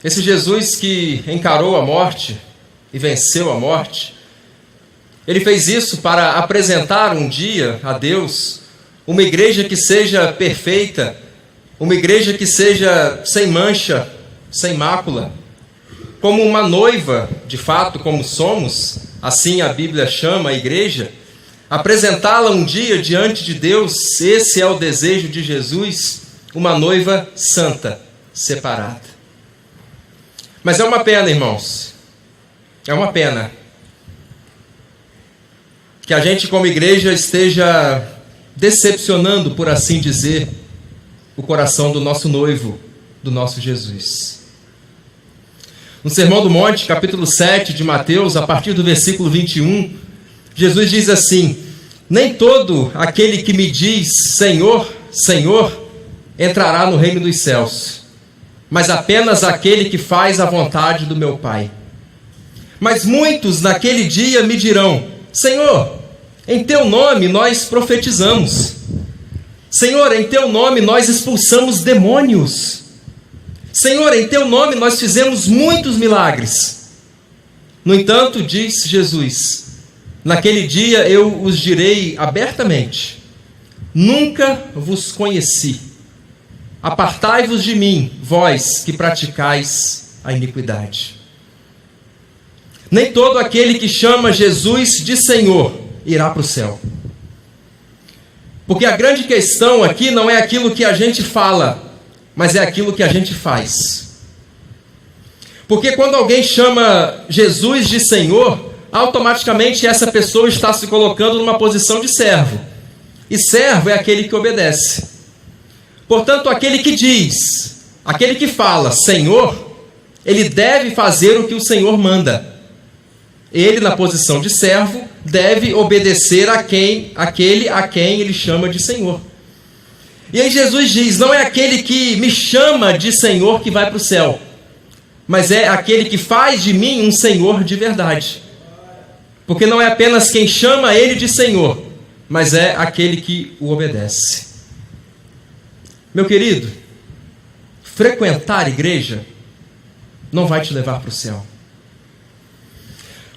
Esse Jesus que encarou a morte e venceu a morte, ele fez isso para apresentar um dia a Deus uma igreja que seja perfeita, uma igreja que seja sem mancha, sem mácula, como uma noiva, de fato, como somos, assim a Bíblia chama a igreja, apresentá-la um dia diante de Deus. Esse é o desejo de Jesus, uma noiva santa, separada. Mas é uma pena, irmãos, é uma pena que a gente como igreja esteja decepcionando, por assim dizer, o coração do nosso noivo, do nosso Jesus. No Sermão do Monte, capítulo 7 de Mateus, a partir do versículo 21, Jesus diz assim: nem todo aquele que me diz Senhor, Senhor, entrará no reino dos céus, mas apenas aquele que faz a vontade do meu Pai. Mas muitos naquele dia me dirão: Senhor, em teu nome nós profetizamos. Senhor, em teu nome nós expulsamos demônios. Senhor, em teu nome nós fizemos muitos milagres. No entanto, diz Jesus, naquele dia eu os direi abertamente: nunca vos conheci. Apartai-vos de mim, vós que praticais a iniquidade. Nem todo aquele que chama Jesus de Senhor irá para o céu. Porque a grande questão aqui não é aquilo que a gente fala, mas é aquilo que a gente faz. Porque quando alguém chama Jesus de Senhor, automaticamente essa pessoa está se colocando numa posição de servo. E servo é aquele que obedece. Portanto, aquele que diz, aquele que fala Senhor, ele deve fazer o que o Senhor manda. Ele, na posição de servo, deve obedecer aquele a quem ele chama de Senhor. E aí Jesus diz: não é aquele que me chama de Senhor que vai para o céu, mas é aquele que faz de mim um Senhor de verdade. Porque não é apenas quem chama ele de Senhor, mas é aquele que o obedece. Meu querido, frequentar a igreja não vai te levar para o céu.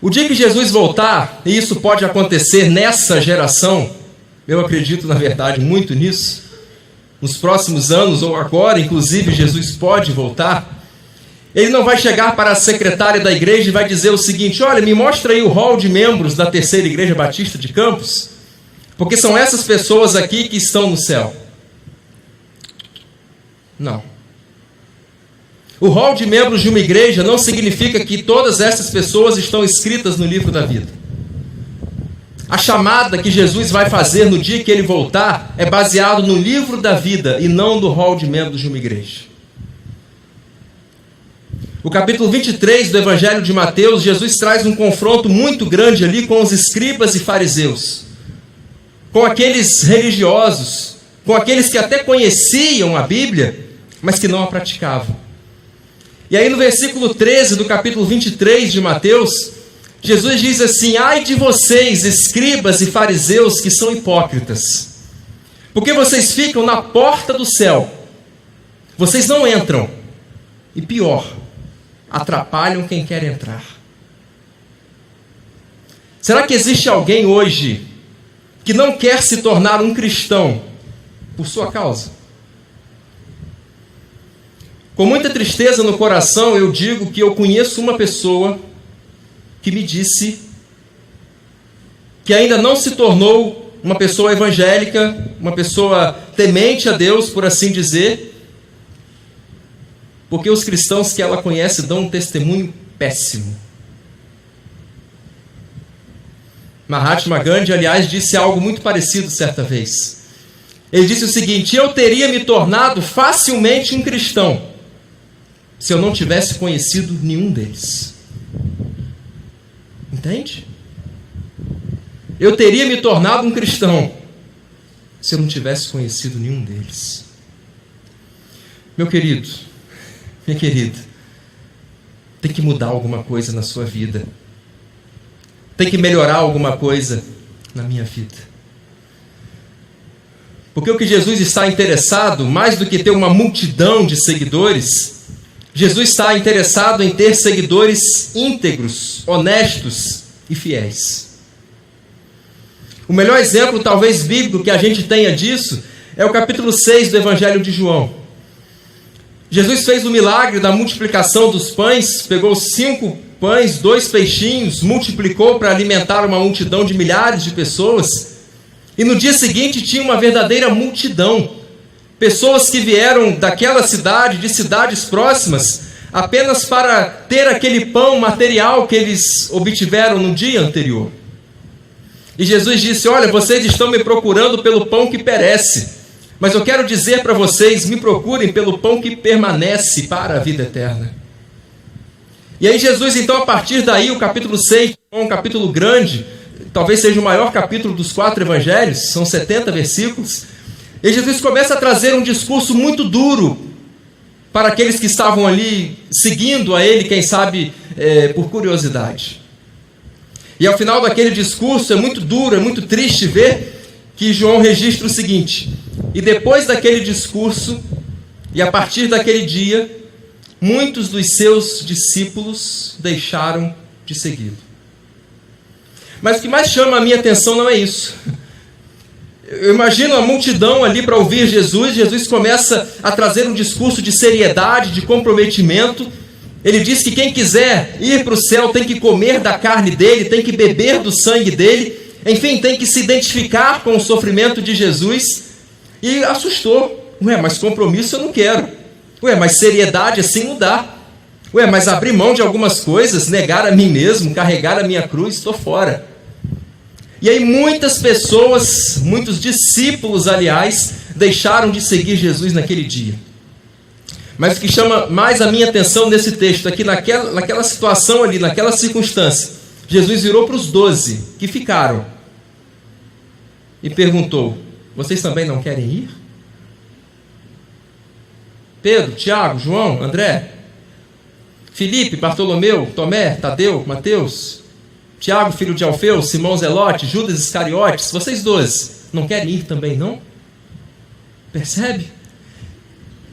O dia que Jesus voltar, e isso pode acontecer nessa geração, eu acredito na verdade muito nisso, nos próximos anos ou agora, inclusive, Jesus pode voltar. Ele não vai chegar para a secretária da igreja e vai dizer o seguinte: olha, me mostra aí o hall de membros da Terceira Igreja Batista de Campos, porque são essas pessoas aqui que estão no céu. Não. O hall de membros de uma igreja não significa que todas essas pessoas estão escritas no livro da vida. A chamada que Jesus vai fazer no dia que ele voltar é baseado no livro da vida e não no hall de membros de uma igreja. O capítulo 23 do Evangelho de Mateus, Jesus traz um confronto muito grande ali com os escribas e fariseus, com aqueles religiosos, com aqueles que até conheciam a Bíblia, mas que não a praticavam. E aí no versículo 13 do capítulo 23 de Mateus, Jesus diz assim: ai de vocês, escribas e fariseus que são hipócritas, porque vocês ficam na porta do céu, vocês não entram, e pior, atrapalham quem quer entrar. Será que existe alguém hoje que não quer se tornar um cristão por sua causa? Com muita tristeza no coração, eu digo que eu conheço uma pessoa que me disse que ainda não se tornou uma pessoa evangélica, uma pessoa temente a Deus, por assim dizer, porque os cristãos que ela conhece dão um testemunho péssimo. Mahatma Gandhi, aliás, disse algo muito parecido certa vez. Ele disse o seguinte: eu teria me tornado facilmente um cristão se eu não tivesse conhecido nenhum deles. Entende? Eu teria me tornado um cristão se eu não tivesse conhecido nenhum deles. Meu querido, minha querida, tem que mudar alguma coisa na sua vida. Tem que melhorar alguma coisa na minha vida. Porque o que Jesus está interessado, mais do que ter uma multidão de seguidores, Jesus está interessado em ter seguidores íntegros, honestos e fiéis. O melhor exemplo, talvez bíblico, que a gente tenha disso é o capítulo 6 do Evangelho de João. Jesus fez o milagre da multiplicação dos pães, pegou 5 pães, 2 peixinhos, multiplicou para alimentar uma multidão de milhares de pessoas. E no dia seguinte tinha uma verdadeira multidão. Pessoas que vieram daquela cidade, de cidades próximas, apenas para ter aquele pão material que eles obtiveram no dia anterior. E Jesus disse: olha, vocês estão me procurando pelo pão que perece, mas eu quero dizer para vocês, me procurem pelo pão que permanece para a vida eterna. E aí Jesus, então, a partir daí, o capítulo 6, um capítulo grande, talvez seja o maior capítulo dos 4 evangelhos, são 70 versículos, e Jesus começa a trazer um discurso muito duro para aqueles que estavam ali seguindo a ele, quem sabe por curiosidade. E ao final daquele discurso é muito duro, é muito triste ver que João registra o seguinte: e depois daquele discurso, e a partir daquele dia, muitos dos seus discípulos deixaram de segui-lo. Mas o que mais chama a minha atenção não é isso. Eu imagino a multidão ali para ouvir Jesus. Jesus começa a trazer um discurso de seriedade, de comprometimento. Ele diz que quem quiser ir para o céu tem que comer da carne dele, tem que beber do sangue dele, enfim, tem que se identificar com o sofrimento de Jesus. E assustou. Mas compromisso eu não quero. Mas seriedade assim não dá. Mas abrir mão de algumas coisas, negar a mim mesmo, carregar a minha cruz, estou fora. E aí muitas pessoas, muitos discípulos, aliás, deixaram de seguir Jesus naquele dia. Mas o que chama mais a minha atenção nesse texto é que naquela situação ali, naquela circunstância, Jesus virou para os 12 que ficaram e perguntou: vocês também não querem ir? Pedro, Tiago, João, André, Filipe, Bartolomeu, Tomé, Tadeu, Mateus, Tiago, filho de Alfeu, Simão Zelote, Judas Iscariotes, vocês 12 não querem ir também não? Percebe?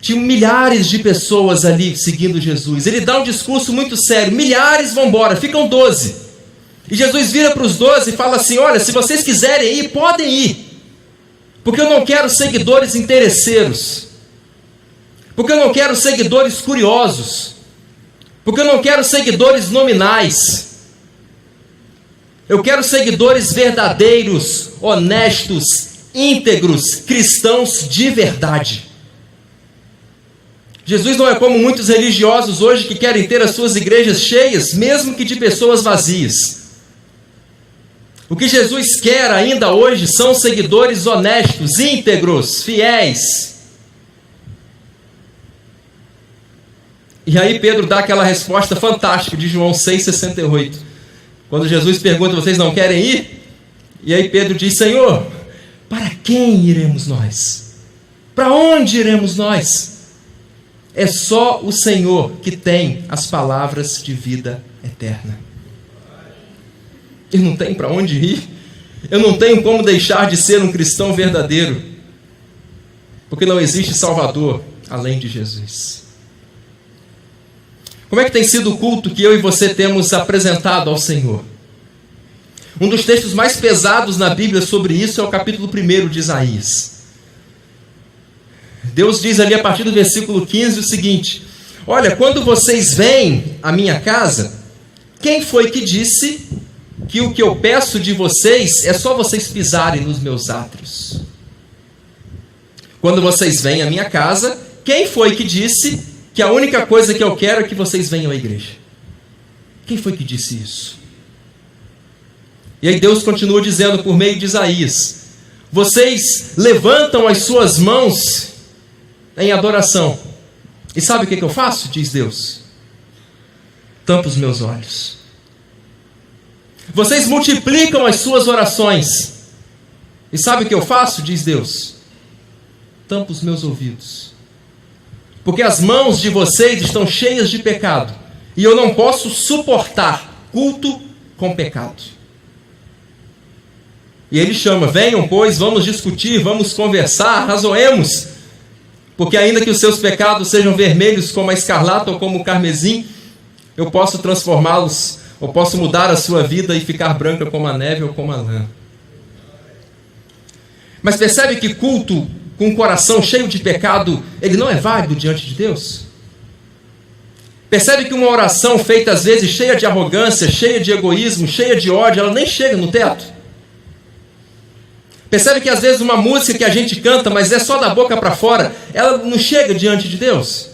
Tinham milhares de pessoas ali seguindo Jesus. Ele dá um discurso muito sério: milhares vão embora, ficam 12. E Jesus vira para os 12 e fala assim: olha, se vocês quiserem ir, podem ir, porque eu não quero seguidores interesseiros, porque eu não quero seguidores curiosos, porque eu não quero seguidores nominais. Eu quero seguidores verdadeiros, honestos, íntegros, cristãos de verdade. Jesus não é como muitos religiosos hoje que querem ter as suas igrejas cheias, mesmo que de pessoas vazias. O que Jesus quer ainda hoje são seguidores honestos, íntegros, fiéis. E aí Pedro dá aquela resposta fantástica de João 6,68. Quando Jesus pergunta: vocês não querem ir? E aí Pedro diz: Senhor, para quem iremos nós? Para onde iremos nós? É só o Senhor que tem as palavras de vida eterna. Eu não tenho para onde ir. Eu não tenho como deixar de ser um cristão verdadeiro, porque não existe Salvador além de Jesus. Como é que tem sido o culto que eu e você temos apresentado ao Senhor? Um dos textos mais pesados na Bíblia sobre isso é o capítulo 1 de Isaías. Deus diz ali a partir do versículo 15 o seguinte: olha, quando vocês vêm à minha casa, quem foi que disse que o que eu peço de vocês é só vocês pisarem nos meus átrios? Quando vocês vêm à minha casa, quem foi que disse que a única coisa que eu quero é que vocês venham à igreja? Quem foi que disse isso? E aí Deus continua dizendo por meio de Isaías: vocês levantam as suas mãos em adoração. E sabe o que eu faço? Diz Deus: tampo os meus olhos. Vocês multiplicam as suas orações. E sabe o que eu faço? Diz Deus: tampo os meus ouvidos. Porque as mãos de vocês estão cheias de pecado, e eu não posso suportar culto com pecado. E ele chama: venham, pois, vamos discutir, vamos conversar, razoemos. Porque ainda que os seus pecados sejam vermelhos como a escarlata ou como o carmesim, eu posso transformá-los, ou posso mudar a sua vida e ficar branca como a neve ou como a lã. Mas percebe que culto com um coração cheio de pecado, ele não é válido diante de Deus? Percebe que uma oração feita às vezes cheia de arrogância, cheia de egoísmo, cheia de ódio, ela nem chega no teto? Percebe que às vezes uma música que a gente canta, mas é só da boca para fora, ela não chega diante de Deus?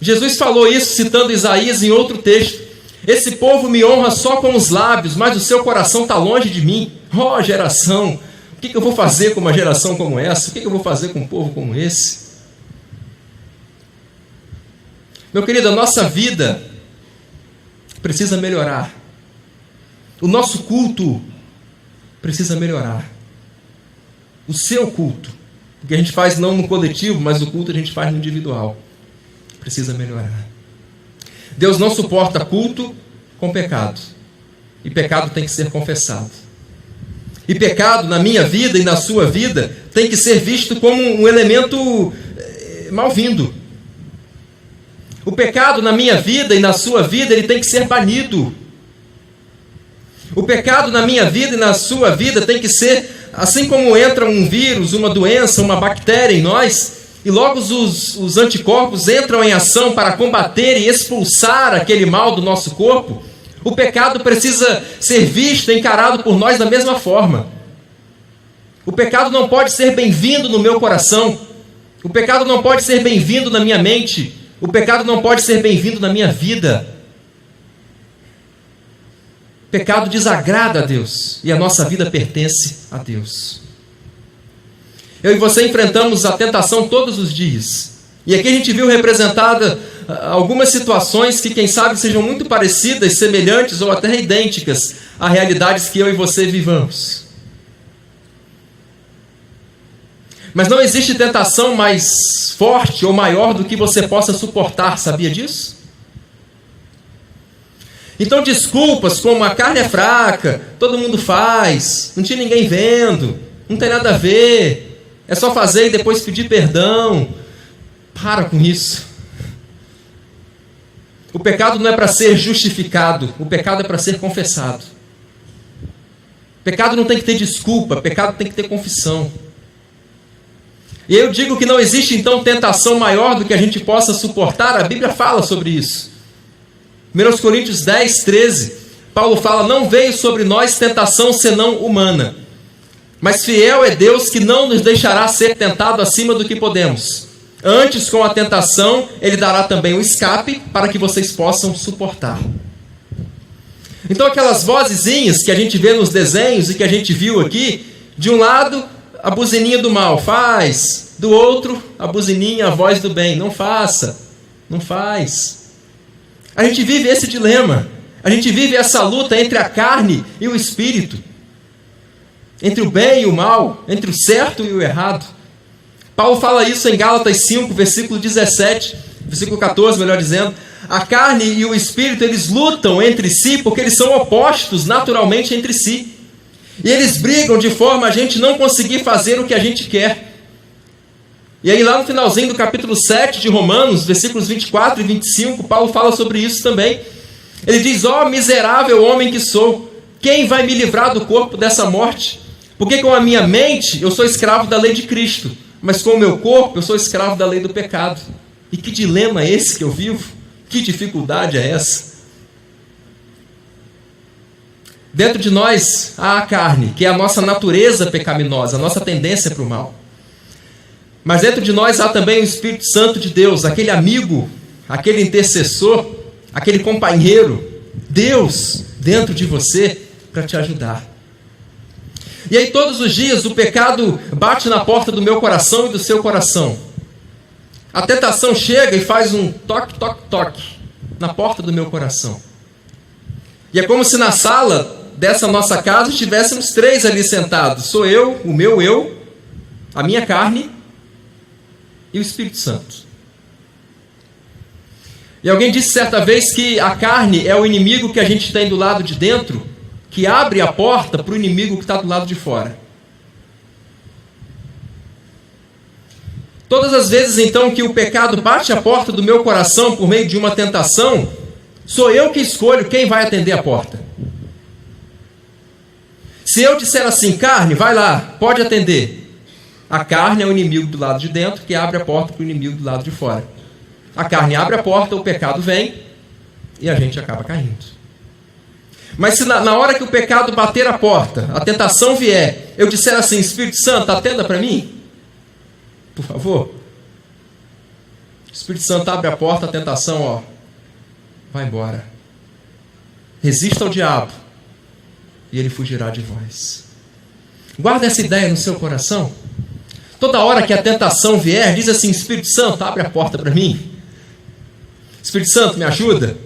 Jesus falou isso citando Isaías em outro texto. Esse povo me honra só com os lábios, mas o seu coração está longe de mim. Ó geração, o que eu vou fazer com uma geração como essa? O que eu vou fazer com um povo como esse? Meu querido, a nossa vida precisa melhorar. O nosso culto precisa melhorar. O seu culto, porque a gente faz não no coletivo, mas o culto a gente faz no individual, precisa melhorar. Deus não suporta culto com pecado. E pecado tem que ser confessado. E pecado na minha vida e na sua vida tem que ser visto como um elemento mal-vindo. O pecado na minha vida e na sua vida, ele tem que ser banido. O pecado na minha vida e na sua vida tem que ser, assim como entra um vírus, uma doença, uma bactéria em nós, e logo os anticorpos entram em ação para combater e expulsar aquele mal do nosso corpo, o pecado precisa ser visto, encarado por nós da mesma forma. O pecado não pode ser bem-vindo no meu coração. O pecado não pode ser bem-vindo na minha mente. O pecado não pode ser bem-vindo na minha vida. Pecado desagrada a Deus e a nossa vida pertence a Deus. Eu e você enfrentamos a tentação todos os dias. E aqui a gente viu representada algumas situações que, quem sabe, sejam muito parecidas, semelhantes ou até idênticas a realidades que eu e você vivamos. Mas não existe tentação mais forte ou maior do que você possa suportar, sabia disso? Então desculpas como a carne é fraca, todo mundo faz, não tinha ninguém vendo, não tem nada a ver, é só fazer e depois pedir perdão. Para com isso. O pecado não é para ser justificado, o pecado é para ser confessado. Pecado não tem que ter desculpa, pecado tem que ter confissão. E eu digo que não existe então tentação maior do que a gente possa suportar. A Bíblia fala sobre isso. 1 Coríntios 10, 13, Paulo fala: não veio sobre nós tentação senão humana, mas fiel é Deus que não nos deixará ser tentado acima do que podemos. Antes, com a tentação, Ele dará também um escape para que vocês possam suportar. Então aquelas vozezinhas que a gente vê nos desenhos e que a gente viu aqui, de um lado a buzininha do mal, faz. Do outro, a buzininha, a voz do bem, não faça, não faz. A gente vive esse dilema. A gente vive essa luta entre a carne e o espírito. Entre o bem e o mal, entre o certo e o errado. Paulo fala isso em Gálatas 5, versículo 17, versículo 14, melhor dizendo. A carne e o espírito, eles lutam entre si porque eles são opostos naturalmente entre si. E eles brigam de forma a gente não conseguir fazer o que a gente quer. E aí lá no finalzinho do capítulo 7 de Romanos, versículos 24 e 25, Paulo fala sobre isso também. Ele diz: ó miserável homem que sou, quem vai me livrar do corpo dessa morte? Porque com a minha mente eu sou escravo da lei de Cristo, mas com o meu corpo eu sou escravo da lei do pecado. E que dilema é esse que eu vivo? Que dificuldade é essa? Dentro de nós há a carne, que é a nossa natureza pecaminosa, a nossa tendência para o mal. Mas dentro de nós há também o Espírito Santo de Deus, aquele amigo, aquele intercessor, aquele companheiro, Deus dentro de você para te ajudar. E aí todos os dias o pecado bate na porta do meu coração e do seu coração. A tentação chega e faz um toque, toque, toque na porta do meu coração. E é como se na sala dessa nossa casa estivéssemos três ali sentados. Sou eu, o meu eu, a minha carne e o Espírito Santo. E alguém disse certa vez que a carne é o inimigo que a gente tem do lado de dentro, que abre a porta para o inimigo que está do lado de fora. Todas as vezes, então, que o pecado bate a porta do meu coração por meio de uma tentação, sou eu que escolho quem vai atender a porta. Se eu disser assim, carne, vai lá, pode atender. A carne é o inimigo do lado de dentro que abre a porta para o inimigo do lado de fora. A carne abre a porta, o pecado vem e a gente acaba caindo. Mas se na hora que o pecado bater a porta, a tentação vier, eu disser assim, Espírito Santo, atenda para mim, por favor. O Espírito Santo abre a porta, a tentação, ó, vai embora. Resista ao diabo e ele fugirá de vós. Guarda essa ideia no seu coração. Toda hora que a tentação vier, diz assim, Espírito Santo, abre a porta para mim. Espírito Santo, me ajuda.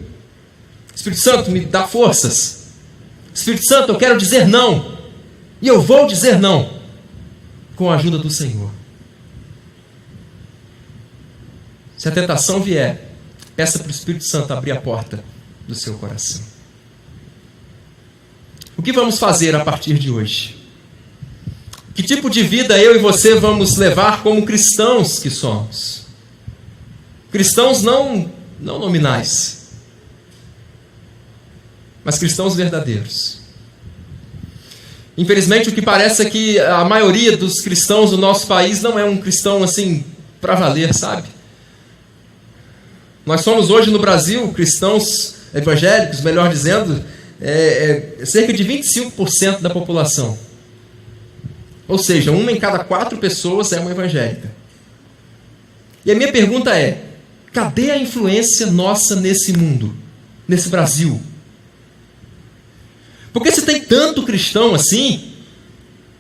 Espírito Santo, me dá forças. Espírito Santo, eu quero dizer não. E eu vou dizer não. Com a ajuda do Senhor. Se a tentação vier, peça para o Espírito Santo abrir a porta do seu coração. O que vamos fazer a partir de hoje? Que tipo de vida eu e você vamos levar como cristãos que somos? Cristãos não nominais, mas cristãos verdadeiros. Infelizmente, o que parece é que a maioria dos cristãos do nosso país não é um cristão assim para valer, sabe? Nós somos hoje no Brasil cristãos evangélicos, melhor dizendo, cerca de 25% da população. Ou seja, 1 em cada 4 pessoas é uma evangélica. E a minha pergunta é, cadê a influência nossa nesse mundo, nesse Brasil? Porque se tem tanto cristão assim,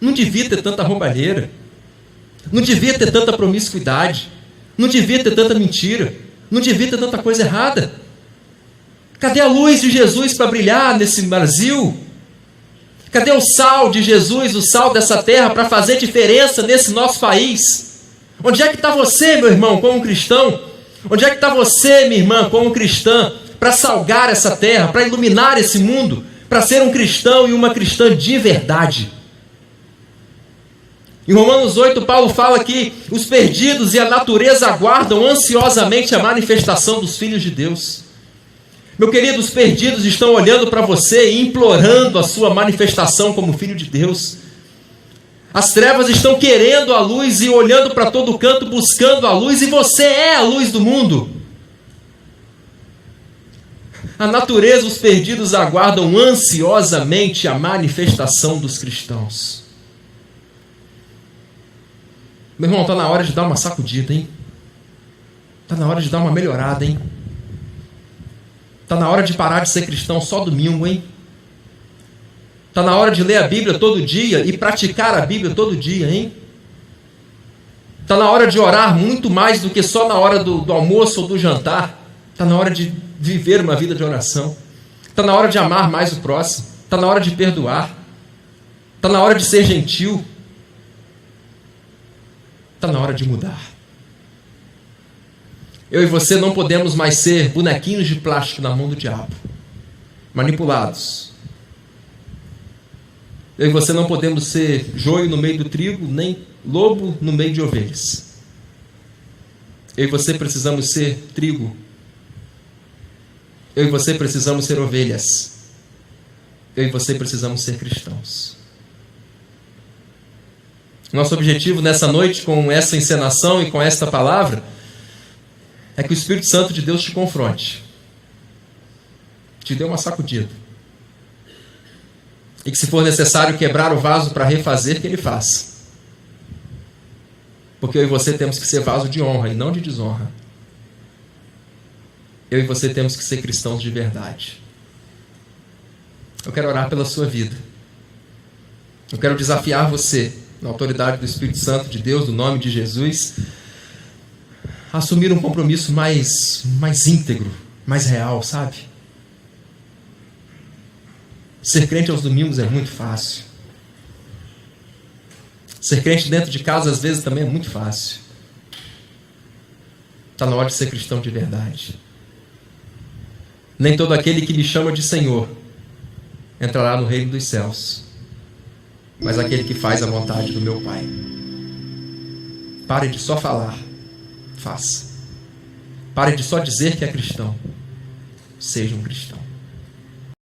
não devia ter tanta roubalheira, não devia ter tanta promiscuidade, não devia ter tanta mentira, não devia ter tanta coisa errada. Cadê a luz de Jesus para brilhar nesse Brasil? Cadê o sal de Jesus, o sal dessa terra, para fazer diferença nesse nosso país? Onde é que está você, meu irmão, como cristão? Onde é que está você, minha irmã, como cristã, para salgar essa terra, para iluminar esse mundo, para ser um cristão e uma cristã de verdade? Em Romanos 8, Paulo fala que os perdidos e a natureza aguardam ansiosamente a manifestação dos filhos de Deus. Meu querido, os perdidos estão olhando para você e implorando a sua manifestação como filho de Deus. As trevas estão querendo a luz e olhando para todo canto, buscando a luz, e você é a luz do mundo. A natureza, os perdidos aguardam ansiosamente a manifestação dos cristãos. Meu irmão, está na hora de dar uma sacudida, hein? Está na hora de dar uma melhorada, hein? Está na hora de parar de ser cristão só domingo, hein? Está na hora de ler a Bíblia todo dia e praticar a Bíblia todo dia, hein? Está na hora de orar muito mais do que só na hora do almoço ou do jantar. Está na hora de viver uma vida de oração. Está na hora de amar mais o próximo. Está na hora de perdoar. Está na hora de ser gentil. Está na hora de mudar. Eu e você não podemos mais ser bonequinhos de plástico na mão do diabo, manipulados. Eu e você não podemos ser joio no meio do trigo, nem lobo no meio de ovelhas. Eu e você precisamos ser trigo. Eu e você precisamos ser ovelhas. Eu e você precisamos ser cristãos. Nosso objetivo nessa noite, com essa encenação e com esta palavra, é que o Espírito Santo de Deus te confronte, te dê uma sacudida, e que, se for necessário quebrar o vaso para refazer, que Ele faça. Porque eu e você temos que ser vaso de honra e não de desonra. Eu e você temos que ser cristãos de verdade. Eu quero orar pela sua vida. Eu quero desafiar você, na autoridade do Espírito Santo de Deus, no nome de Jesus, assumir um compromisso mais íntegro, mais real, sabe? Ser crente aos domingos é muito fácil. Ser crente dentro de casa, às vezes, também é muito fácil. Está na hora de ser cristão de verdade. Nem todo aquele que me chama de Senhor entrará no reino dos céus, mas aquele que faz a vontade do meu Pai. Pare de só falar faça. Pare de só dizer que é cristão. Seja um cristão.